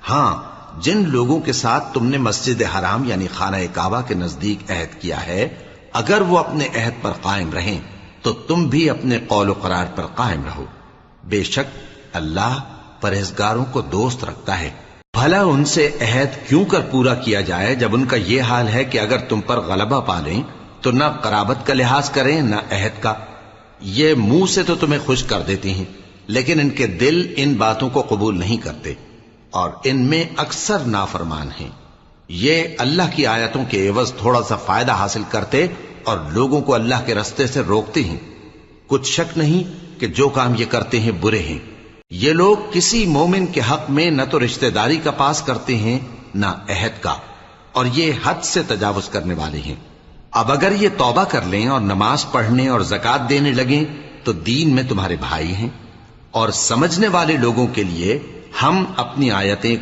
ہاں، جن لوگوں کے ساتھ تم نے مسجد حرام یعنی خانہ کعبہ کے نزدیک عہد کیا ہے، اگر وہ اپنے عہد پر قائم رہیں تو تم بھی اپنے قول و قرار پر قائم رہو۔ بے شک اللہ پرہیزگاروں کو دوست رکھتا ہے۔ بھلا ان سے عہد کیوں کر پورا کیا جائے جب ان کا یہ حال ہے کہ اگر تم پر غلبہ پالیں تو نہ قرابت کا لحاظ کریں نہ عہد کا۔ یہ منہ سے تو تمہیں خوش کر دیتی ہیں، لیکن ان کے دل ان باتوں کو قبول نہیں کرتے اور ان میں اکثر نافرمان ہیں۔ یہ اللہ کی آیتوں کے عوض تھوڑا سا فائدہ حاصل کرتے اور لوگوں کو اللہ کے رستے سے روکتے ہیں۔ کچھ شک نہیں کہ جو کام یہ کرتے ہیں برے ہیں۔ یہ لوگ کسی مومن کے حق میں نہ تو رشتہ داری کا پاس کرتے ہیں نہ عہد کا، اور یہ حد سے تجاوز کرنے والے ہیں۔ اب اگر یہ توبہ کر لیں اور نماز پڑھنے اور زکوٰۃ دینے لگیں تو دین میں تمہارے بھائی ہیں، اور سمجھنے والے لوگوں کے لیے ہم اپنی آیتیں